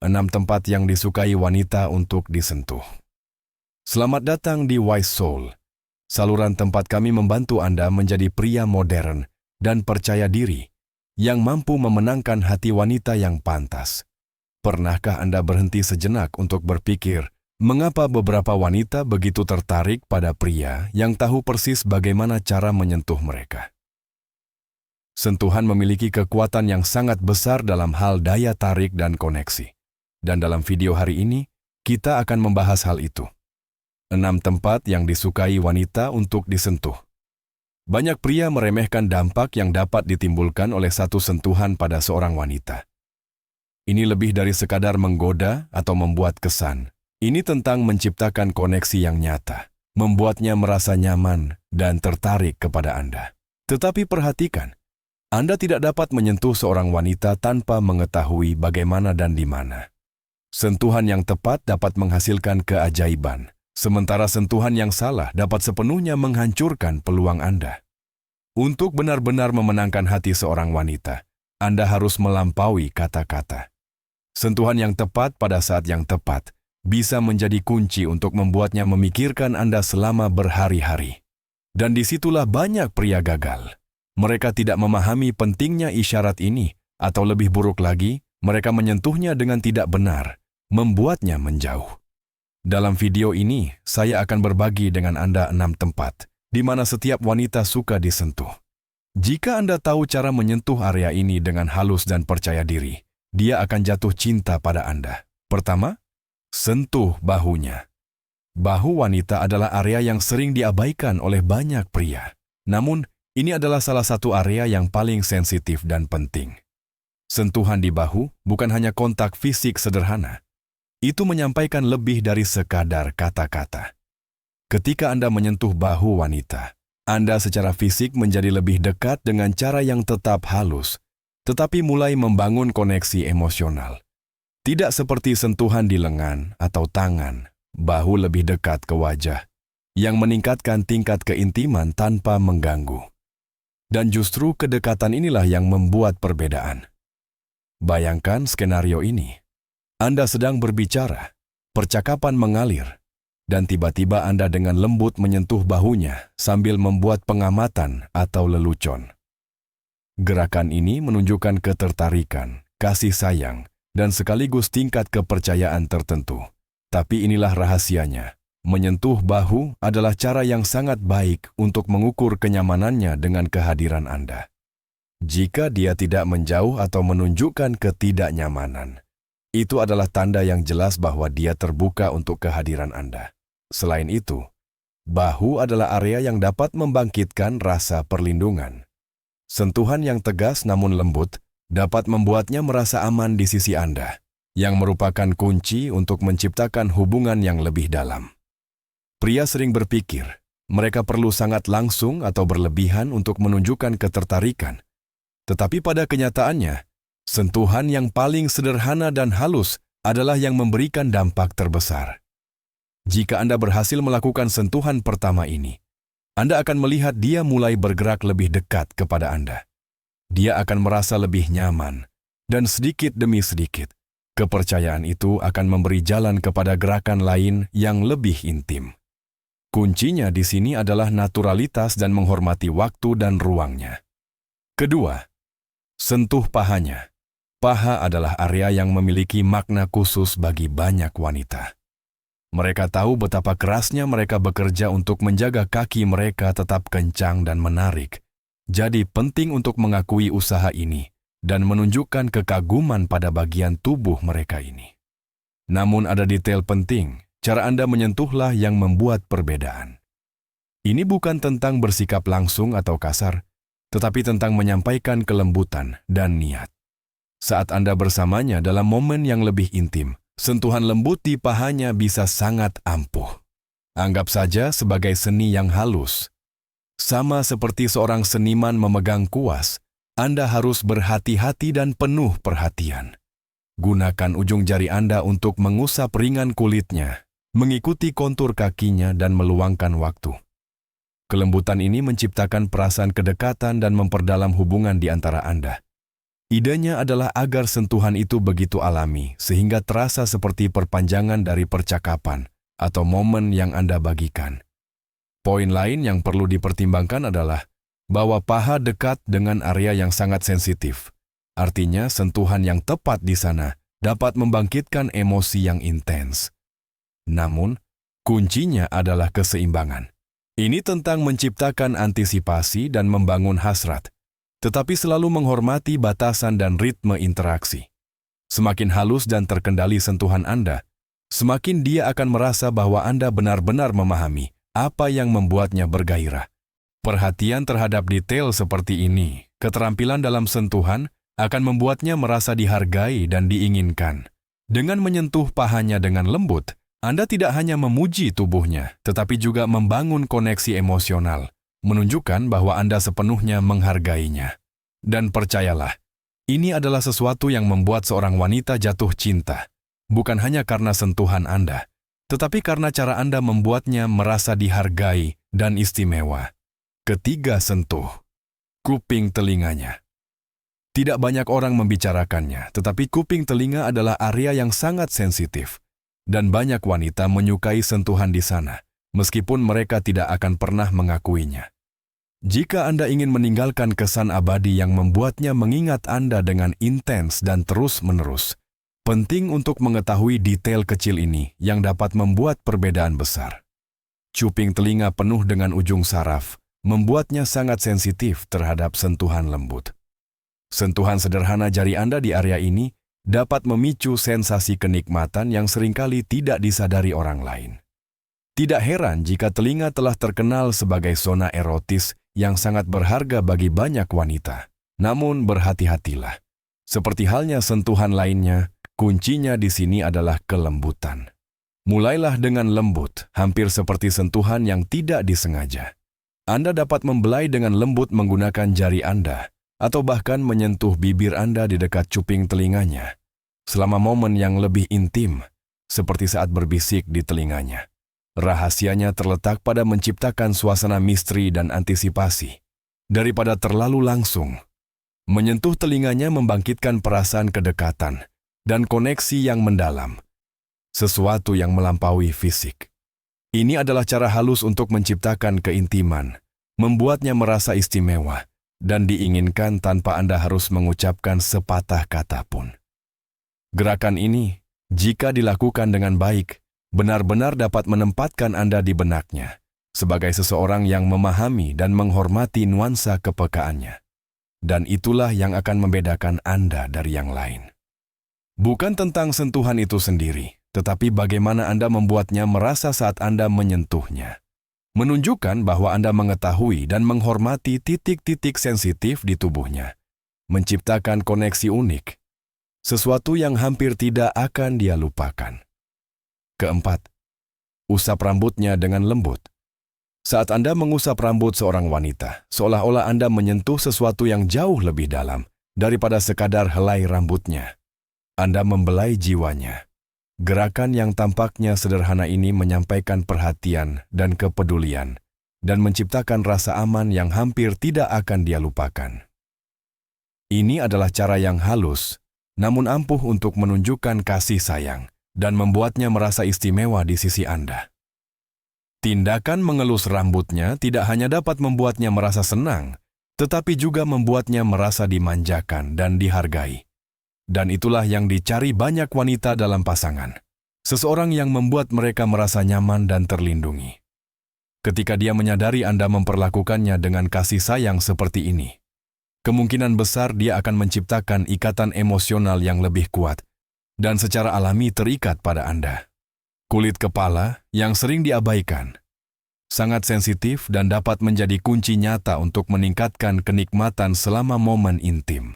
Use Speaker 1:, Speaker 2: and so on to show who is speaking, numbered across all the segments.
Speaker 1: 6 tempat yang disukai wanita untuk disentuh. Selamat datang di Wise Soul. Saluran tempat kami membantu Anda menjadi pria modern dan percaya diri yang mampu memenangkan hati wanita yang pantas. Pernahkah Anda berhenti sejenak untuk berpikir, mengapa beberapa wanita begitu tertarik pada pria yang tahu persis bagaimana cara menyentuh mereka? Sentuhan memiliki kekuatan yang sangat besar dalam hal daya tarik dan koneksi. Dan dalam video hari ini, kita akan membahas hal itu. 6 tempat yang disukai wanita untuk disentuh. Banyak pria meremehkan dampak yang dapat ditimbulkan oleh satu sentuhan pada seorang wanita. Ini lebih dari sekadar menggoda atau membuat kesan. Ini tentang menciptakan koneksi yang nyata, membuatnya merasa nyaman dan tertarik kepada Anda. Tetapi perhatikan, Anda tidak dapat menyentuh seorang wanita tanpa mengetahui bagaimana dan di mana. Sentuhan yang tepat dapat menghasilkan keajaiban, sementara sentuhan yang salah dapat sepenuhnya menghancurkan peluang Anda. Untuk benar-benar memenangkan hati seorang wanita, Anda harus melampaui kata-kata. Sentuhan yang tepat pada saat yang tepat bisa menjadi kunci untuk membuatnya memikirkan Anda selama berhari-hari. Dan disitulah banyak pria gagal. Mereka tidak memahami pentingnya isyarat ini, atau lebih buruk lagi, mereka menyentuhnya dengan tidak benar, membuatnya menjauh. Dalam video ini, saya akan berbagi dengan Anda 6 tempat di mana setiap wanita suka disentuh. Jika Anda tahu cara menyentuh area ini dengan halus dan percaya diri, dia akan jatuh cinta pada Anda. Pertama, sentuh bahunya. Bahu wanita adalah area yang sering diabaikan oleh banyak pria. Namun, ini adalah salah satu area yang paling sensitif dan penting. Sentuhan di bahu bukan hanya kontak fisik sederhana. Itu menyampaikan lebih dari sekadar kata-kata. Ketika Anda menyentuh bahu wanita, Anda secara fisik menjadi lebih dekat dengan cara yang tetap halus, tetapi mulai membangun koneksi emosional. Tidak seperti sentuhan di lengan atau tangan, bahu lebih dekat ke wajah, yang meningkatkan tingkat keintiman tanpa mengganggu. Dan justru kedekatan inilah yang membuat perbedaan. Bayangkan skenario ini. Anda sedang berbicara, percakapan mengalir, dan tiba-tiba Anda dengan lembut menyentuh bahunya sambil membuat pengamatan atau lelucon. Gerakan ini menunjukkan ketertarikan, kasih sayang, dan sekaligus tingkat kepercayaan tertentu. Tapi inilah rahasianya. Menyentuh bahu adalah cara yang sangat baik untuk mengukur kenyamanannya dengan kehadiran Anda. Jika dia tidak menjauh atau menunjukkan ketidaknyamanan, itu adalah tanda yang jelas bahwa dia terbuka untuk kehadiran Anda. Selain itu, bahu adalah area yang dapat membangkitkan rasa perlindungan. Sentuhan yang tegas namun lembut dapat membuatnya merasa aman di sisi Anda, yang merupakan kunci untuk menciptakan hubungan yang lebih dalam. Pria sering berpikir, mereka perlu sangat langsung atau berlebihan untuk menunjukkan ketertarikan. Tetapi pada kenyataannya, sentuhan yang paling sederhana dan halus adalah yang memberikan dampak terbesar. Jika Anda berhasil melakukan sentuhan pertama ini, Anda akan melihat dia mulai bergerak lebih dekat kepada Anda. Dia akan merasa lebih nyaman, dan sedikit demi sedikit, kepercayaan itu akan memberi jalan kepada gerakan lain yang lebih intim. Kuncinya di sini adalah naturalitas dan menghormati waktu dan ruangnya. Kedua, sentuh pahanya. Paha adalah area yang memiliki makna khusus bagi banyak wanita. Mereka tahu betapa kerasnya mereka bekerja untuk menjaga kaki mereka tetap kencang dan menarik. Jadi penting untuk mengakui usaha ini dan menunjukkan kekaguman pada bagian tubuh mereka ini. Namun ada detail penting, cara Anda menyentuhlah yang membuat perbedaan. Ini bukan tentang bersikap langsung atau kasar, tetapi tentang menyampaikan kelembutan dan niat. Saat Anda bersamanya dalam momen yang lebih intim, sentuhan lembut di pahanya bisa sangat ampuh. Anggap saja sebagai seni yang halus. Sama seperti seorang seniman memegang kuas, Anda harus berhati-hati dan penuh perhatian. Gunakan ujung jari Anda untuk mengusap ringan kulitnya, mengikuti kontur kakinya dan meluangkan waktu. Kelembutan ini menciptakan perasaan kedekatan dan memperdalam hubungan di antara Anda. Idenya adalah agar sentuhan itu begitu alami sehingga terasa seperti perpanjangan dari percakapan atau momen yang Anda bagikan. Poin lain yang perlu dipertimbangkan adalah bahwa paha dekat dengan area yang sangat sensitif. Artinya, sentuhan yang tepat di sana dapat membangkitkan emosi yang intens. Namun, kuncinya adalah keseimbangan. Ini tentang menciptakan antisipasi dan membangun hasrat, tetapi selalu menghormati batasan dan ritme interaksi. Semakin halus dan terkendali sentuhan Anda, semakin dia akan merasa bahwa Anda benar-benar memahami apa yang membuatnya bergairah. Perhatian terhadap detail seperti ini, keterampilan dalam sentuhan, akan membuatnya merasa dihargai dan diinginkan. Dengan menyentuh pahanya dengan lembut, Anda tidak hanya memuji tubuhnya, tetapi juga membangun koneksi emosional, menunjukkan bahwa Anda sepenuhnya menghargainya. Dan percayalah, ini adalah sesuatu yang membuat seorang wanita jatuh cinta, bukan hanya karena sentuhan Anda, tetapi karena cara Anda membuatnya merasa dihargai dan istimewa. Ketiga, sentuh kuping telinganya. Tidak banyak orang membicarakannya, tetapi kuping telinga adalah area yang sangat sensitif, dan banyak wanita menyukai sentuhan di sana, meskipun mereka tidak akan pernah mengakuinya. Jika Anda ingin meninggalkan kesan abadi yang membuatnya mengingat Anda dengan intens dan terus-menerus, penting untuk mengetahui detail kecil ini yang dapat membuat perbedaan besar. Cuping telinga penuh dengan ujung saraf membuatnya sangat sensitif terhadap sentuhan lembut. Sentuhan sederhana jari Anda di area ini dapat memicu sensasi kenikmatan yang seringkali tidak disadari orang lain. Tidak heran jika telinga telah terkenal sebagai zona erotis yang sangat berharga bagi banyak wanita. Namun berhati-hatilah. Seperti halnya sentuhan lainnya, kuncinya di sini adalah kelembutan. Mulailah dengan lembut, hampir seperti sentuhan yang tidak disengaja. Anda dapat membelai dengan lembut menggunakan jari Anda, atau bahkan menyentuh bibir Anda di dekat cuping telinganya, selama momen yang lebih intim, seperti saat berbisik di telinganya. Rahasianya terletak pada menciptakan suasana misteri dan antisipasi. Daripada terlalu langsung, menyentuh telinganya membangkitkan perasaan kedekatan dan koneksi yang mendalam, sesuatu yang melampaui fisik. Ini adalah cara halus untuk menciptakan keintiman, membuatnya merasa istimewa, dan diinginkan tanpa Anda harus mengucapkan sepatah kata pun. Gerakan ini, jika dilakukan dengan baik, benar-benar dapat menempatkan Anda di benaknya, sebagai seseorang yang memahami dan menghormati nuansa kepekaannya. Dan itulah yang akan membedakan Anda dari yang lain. Bukan tentang sentuhan itu sendiri, tetapi bagaimana Anda membuatnya merasa saat Anda menyentuhnya. Menunjukkan bahwa Anda mengetahui dan menghormati titik-titik sensitif di tubuhnya. Menciptakan koneksi unik, sesuatu yang hampir tidak akan dia lupakan. Keempat, usap rambutnya dengan lembut. Saat Anda mengusap rambut seorang wanita, seolah-olah Anda menyentuh sesuatu yang jauh lebih dalam daripada sekadar helai rambutnya. Anda membelai jiwanya. Gerakan yang tampaknya sederhana ini menyampaikan perhatian dan kepedulian dan menciptakan rasa aman yang hampir tidak akan dia lupakan. Ini adalah cara yang halus, namun ampuh untuk menunjukkan kasih sayang dan membuatnya merasa istimewa di sisi Anda. Tindakan mengelus rambutnya tidak hanya dapat membuatnya merasa senang, tetapi juga membuatnya merasa dimanjakan dan dihargai. Dan itulah yang dicari banyak wanita dalam pasangan. Seseorang yang membuat mereka merasa nyaman dan terlindungi. Ketika dia menyadari Anda memperlakukannya dengan kasih sayang seperti ini, kemungkinan besar dia akan menciptakan ikatan emosional yang lebih kuat dan secara alami terikat pada Anda. Kulit kepala yang sering diabaikan, sangat sensitif dan dapat menjadi kunci nyata untuk meningkatkan kenikmatan selama momen intim.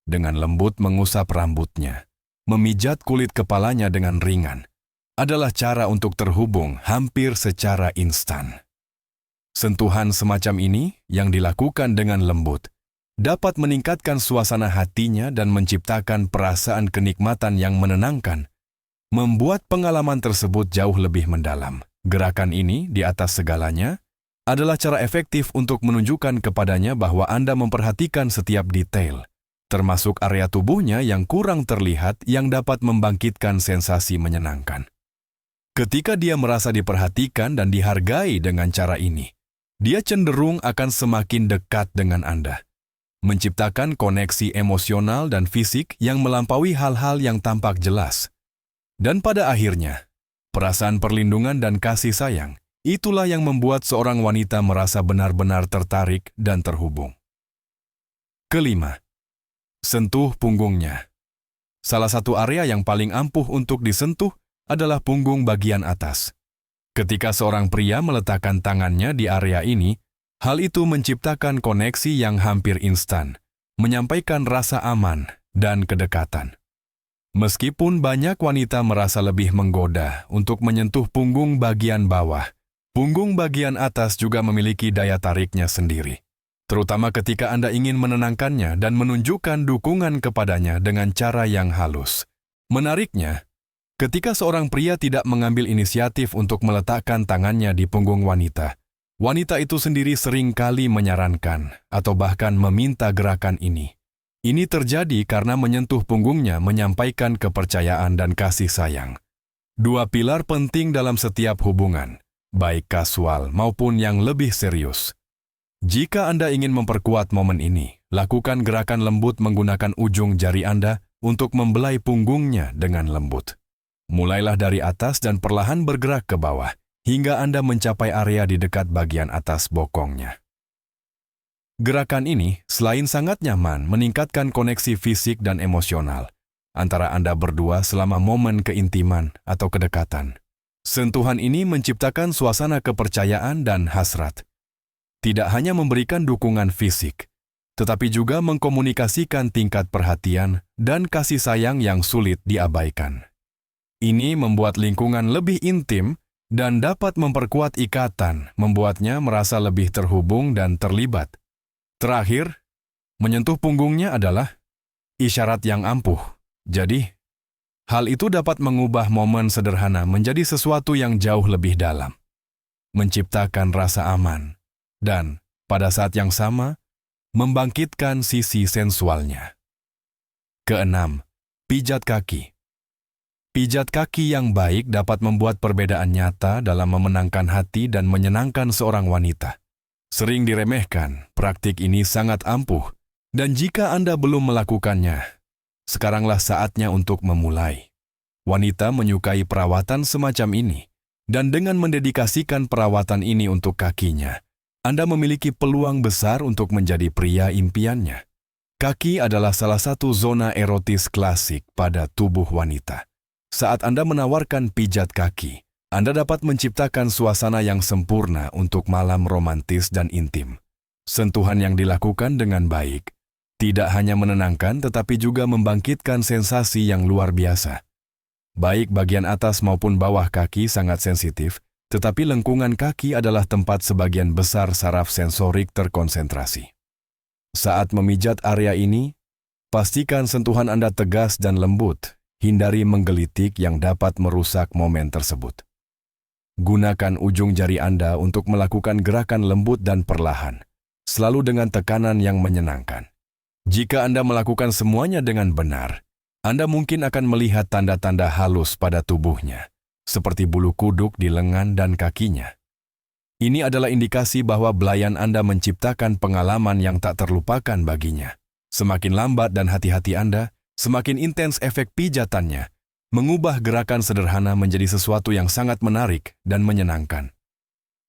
Speaker 1: Dengan lembut mengusap rambutnya, memijat kulit kepalanya dengan ringan, adalah cara untuk terhubung hampir secara instan. Sentuhan semacam ini yang dilakukan dengan lembut dapat meningkatkan suasana hatinya dan menciptakan perasaan kenikmatan yang menenangkan, membuat pengalaman tersebut jauh lebih mendalam. Gerakan ini di atas segalanya adalah cara efektif untuk menunjukkan kepadanya bahwa Anda memperhatikan setiap detail, termasuk area tubuhnya yang kurang terlihat yang dapat membangkitkan sensasi menyenangkan. Ketika dia merasa diperhatikan dan dihargai dengan cara ini, dia cenderung akan semakin dekat dengan Anda, menciptakan koneksi emosional dan fisik yang melampaui hal-hal yang tampak jelas. Dan pada akhirnya, perasaan perlindungan dan kasih sayang, itulah yang membuat seorang wanita merasa benar-benar tertarik dan terhubung. Kelima, sentuh punggungnya. Salah satu area yang paling ampuh untuk disentuh adalah punggung bagian atas. Ketika seorang pria meletakkan tangannya di area ini, hal itu menciptakan koneksi yang hampir instan, menyampaikan rasa aman dan kedekatan. Meskipun banyak wanita merasa lebih menggoda untuk menyentuh punggung bagian bawah, punggung bagian atas juga memiliki daya tariknya sendiri, terutama ketika Anda ingin menenangkannya dan menunjukkan dukungan kepadanya dengan cara yang halus. Menariknya, ketika seorang pria tidak mengambil inisiatif untuk meletakkan tangannya di punggung wanita, wanita itu sendiri sering kali menyarankan atau bahkan meminta gerakan ini. Ini terjadi karena menyentuh punggungnya menyampaikan kepercayaan dan kasih sayang. Dua pilar penting dalam setiap hubungan, baik kasual maupun yang lebih serius. Jika Anda ingin memperkuat momen ini, lakukan gerakan lembut menggunakan ujung jari Anda untuk membelai punggungnya dengan lembut. Mulailah dari atas dan perlahan bergerak ke bawah, hingga Anda mencapai area di dekat bagian atas bokongnya. Gerakan ini, selain sangat nyaman, meningkatkan koneksi fisik dan emosional antara Anda berdua selama momen keintiman atau kedekatan. Sentuhan ini menciptakan suasana kepercayaan dan hasrat. Tidak hanya memberikan dukungan fisik, tetapi juga mengkomunikasikan tingkat perhatian dan kasih sayang yang sulit diabaikan. Ini membuat lingkungan lebih intim dan dapat memperkuat ikatan, membuatnya merasa lebih terhubung dan terlibat. Terakhir, menyentuh punggungnya adalah isyarat yang ampuh. Jadi, hal itu dapat mengubah momen sederhana menjadi sesuatu yang jauh lebih dalam, menciptakan rasa aman, dan pada saat yang sama, membangkitkan sisi sensualnya. Keenam, pijat kaki. Pijat kaki yang baik dapat membuat perbedaan nyata dalam memenangkan hati dan menyenangkan seorang wanita. Sering diremehkan, praktik ini sangat ampuh, dan jika Anda belum melakukannya, sekaranglah saatnya untuk memulai. Wanita menyukai perawatan semacam ini, dan dengan mendedikasikan perawatan ini untuk kakinya, Anda memiliki peluang besar untuk menjadi pria impiannya. Kaki adalah salah satu zona erotis klasik pada tubuh wanita. Saat Anda menawarkan pijat kaki, Anda dapat menciptakan suasana yang sempurna untuk malam romantis dan intim. Sentuhan yang dilakukan dengan baik tidak hanya menenangkan tetapi juga membangkitkan sensasi yang luar biasa. Baik bagian atas maupun bawah kaki sangat sensitif, tetapi lengkungan kaki adalah tempat sebagian besar saraf sensorik terkonsentrasi. Saat memijat area ini, pastikan sentuhan Anda tegas dan lembut. Hindari menggelitik yang dapat merusak momen tersebut. Gunakan ujung jari Anda untuk melakukan gerakan lembut dan perlahan, selalu dengan tekanan yang menyenangkan. Jika Anda melakukan semuanya dengan benar, Anda mungkin akan melihat tanda-tanda halus pada tubuhnya, seperti bulu kuduk di lengan dan kakinya. Ini adalah indikasi bahwa belayan Anda menciptakan pengalaman yang tak terlupakan baginya. Semakin lambat dan hati-hati Anda, semakin intens efek pijatannya, mengubah gerakan sederhana menjadi sesuatu yang sangat menarik dan menyenangkan.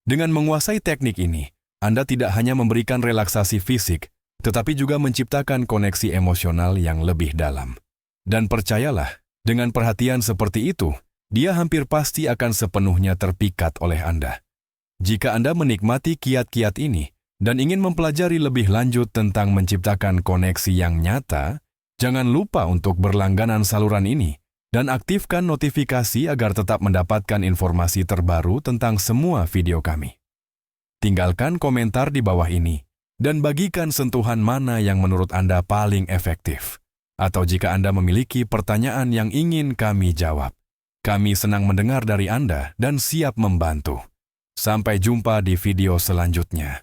Speaker 1: Dengan menguasai teknik ini, Anda tidak hanya memberikan relaksasi fisik, tetapi juga menciptakan koneksi emosional yang lebih dalam. Dan percayalah, dengan perhatian seperti itu, dia hampir pasti akan sepenuhnya terpikat oleh Anda. Jika Anda menikmati kiat-kiat ini dan ingin mempelajari lebih lanjut tentang menciptakan koneksi yang nyata, jangan lupa untuk berlangganan saluran ini dan aktifkan notifikasi agar tetap mendapatkan informasi terbaru tentang semua video kami. Tinggalkan komentar di bawah ini dan bagikan sentuhan mana yang menurut Anda paling efektif. Atau jika Anda memiliki pertanyaan yang ingin kami jawab, kami senang mendengar dari Anda dan siap membantu. Sampai jumpa di video selanjutnya.